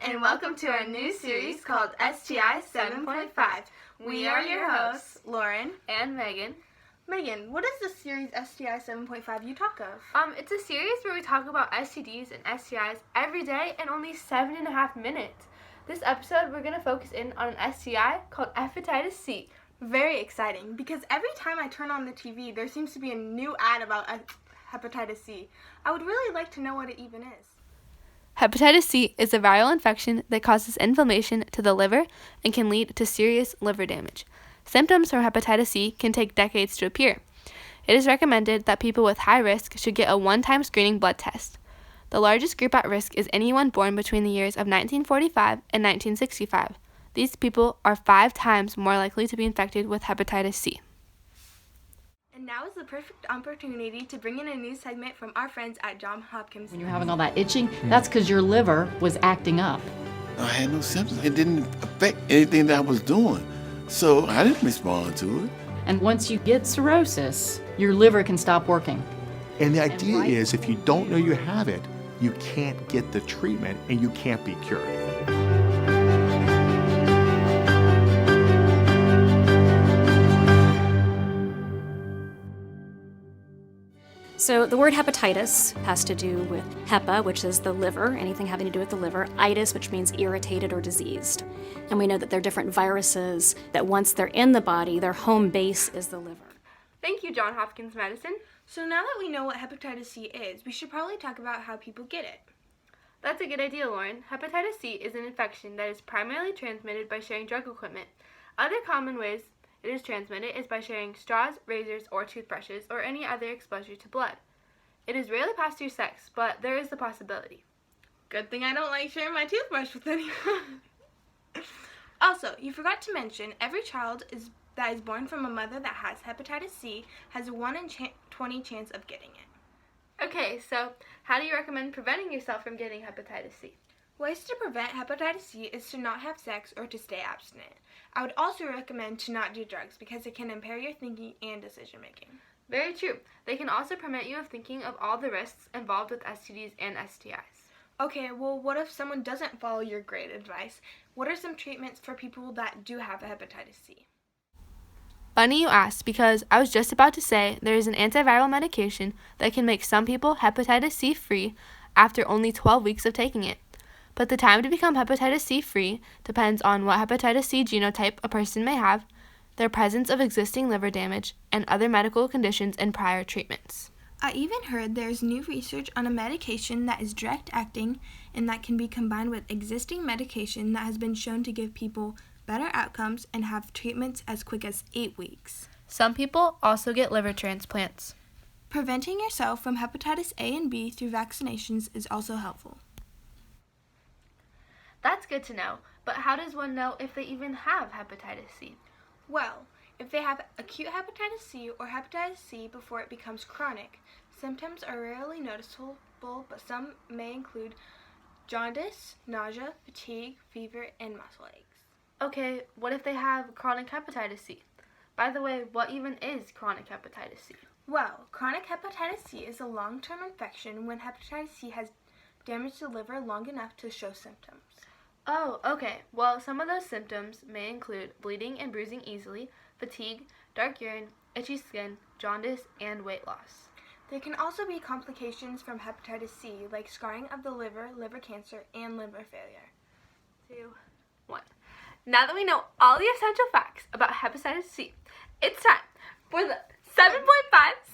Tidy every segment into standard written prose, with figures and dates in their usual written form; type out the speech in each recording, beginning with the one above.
and welcome to our new series called Sti 7.5. We are your hosts, Lauren and Megan. Megan, what is the series Sti 7.5 you talk of? It's a series where we talk about STDs and STIs every day in only 7.5 minutes. This episode, we're going to focus in on an STI called hepatitis C. Very exciting, because every time I turn on the TV, there seems to be a new ad about hepatitis C. I would really like to know what it even is. Hepatitis C is a viral infection that causes inflammation to the liver and can lead to serious liver damage. Symptoms from hepatitis C can take decades to appear. It is recommended that people with high risk should get a one-time screening blood test. The largest group at risk is anyone born between the years of 1945 and 1965. These people are 5 times more likely to be infected with hepatitis C. And now is the perfect opportunity to bring in a news segment from our friends at Johns Hopkins. When you're having all that itching, that's because your liver was acting up. I had no symptoms. It didn't affect anything that I was doing. So I didn't respond to it. And once you get cirrhosis, your liver can stop working. And the idea is if you don't know you have it, you can't get the treatment and you can't be cured. So the word hepatitis has to do with hepa, which is the liver, anything having to do with the liver, itis, which means irritated or diseased. And we know that there are different viruses that once they're in the body, their home base is the liver. Thank you, Johns Hopkins Medicine. So now that we know what hepatitis C is, we should probably talk about how people get it. That's a good idea, Lauren. Hepatitis C is an infection that is primarily transmitted by sharing drug equipment. Other common ways it is transmitted is by sharing straws, razors, or toothbrushes, or any other exposure to blood. It is rarely passed through sex, but there is the possibility. Good thing I don't like sharing my toothbrush with anyone. Also, you forgot to mention, every child that is born from a mother that has hepatitis C has a 1 in 20 chance of getting it. Okay, so how do you recommend preventing yourself from getting hepatitis C? Ways to prevent hepatitis C is to not have sex or to stay abstinent. I would also recommend to not do drugs because it can impair your thinking and decision making. Very true. They can also prevent you of thinking of all the risks involved with STDs and STIs. Okay, well, what if someone doesn't follow your great advice? What are some treatments for people that do have hepatitis C? Funny you asked, because I was just about to say there is an antiviral medication that can make some people hepatitis C free after only 12 weeks of taking it. But the time to become hepatitis C free depends on what hepatitis C genotype a person may have, their presence of existing liver damage, and other medical conditions and prior treatments. I even heard there's new research on a medication that is direct acting and that can be combined with existing medication that has been shown to give people better outcomes and have treatments as quick as 8 weeks. Some people also get liver transplants. Preventing yourself from hepatitis A and B through vaccinations is also helpful. That's good to know, but how does one know if they even have hepatitis C? Well, if they have acute hepatitis C or hepatitis C before it becomes chronic, symptoms are rarely noticeable, but some may include jaundice, nausea, fatigue, fever, and muscle aches. Okay, what if they have chronic hepatitis C? By the way, what even is chronic hepatitis C? Well, chronic hepatitis C is a long-term infection when hepatitis C has damaged the liver long enough to show symptoms. Oh, okay. Well, some of those symptoms may include bleeding and bruising easily, fatigue, dark urine, itchy skin, jaundice, and weight loss. There can also be complications from hepatitis C, like scarring of the liver, liver cancer, and liver failure. 2, 1. Now that we know all the essential facts about hepatitis C, it's time for the 7.5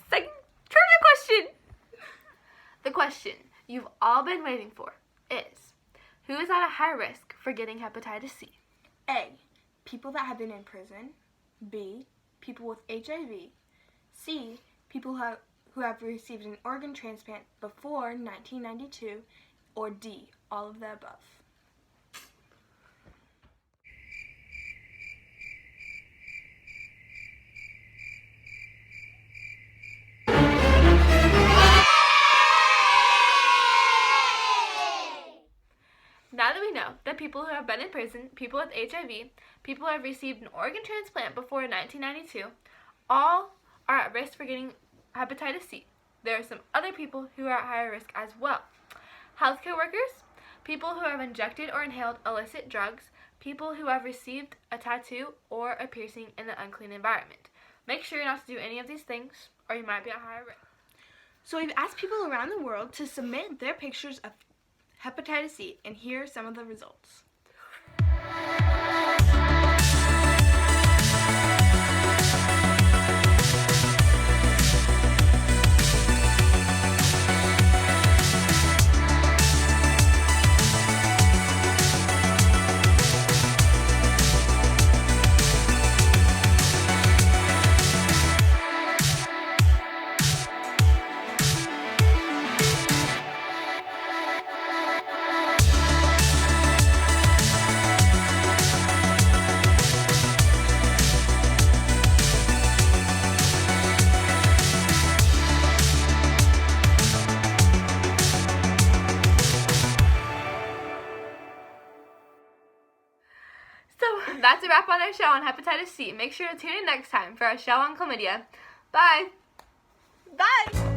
second trivia question. The question you've all been waiting for is, who is at a high risk for getting hepatitis C? A. People that have been in prison. B. People with HIV. C. People who have received an organ transplant before 1992. Or D. All of the above. Now that we know that people who have been in prison, people with HIV, people who have received an organ transplant before 1992, all are at risk for getting hepatitis C. There are some other people who are at higher risk as well. Healthcare workers, people who have injected or inhaled illicit drugs, people who have received a tattoo or a piercing in an unclean environment. Make sure not to do any of these things, or you might be at higher risk. So we've asked people around the world to submit their pictures of hepatitis C, and here are some of the results. So that's a wrap on our show on hepatitis C. Make sure to tune in next time for our show on chlamydia. Bye! Bye!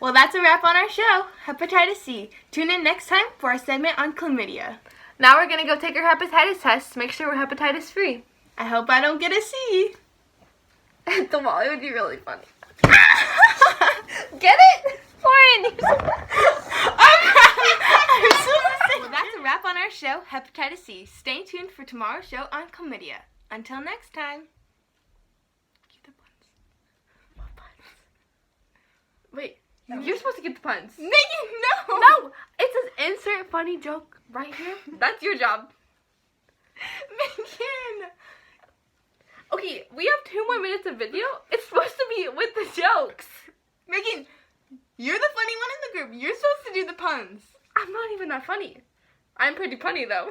Well, that's a wrap on our show, Hepatitis C. Tune in next time for our segment on chlamydia. Now we're going to go take our hepatitis test to make sure we're hepatitis free. I hope I don't get a C. The wall, it would be really funny. Get it? Lauren! Well, that's a wrap on our show, Hepatitis C. Stay tuned for tomorrow's show on chlamydia. Until next time. Keep the puns. What puns? Wait, you're supposed to get the puns. Megan, no! No! It says insert funny joke right here. That's your job. Megan! Okay, we have 2 more minutes of video. It's supposed to be with the jokes. Megan, you're the funny one in the group. You're supposed to do the puns. I'm not even that funny. I'm pretty funny though.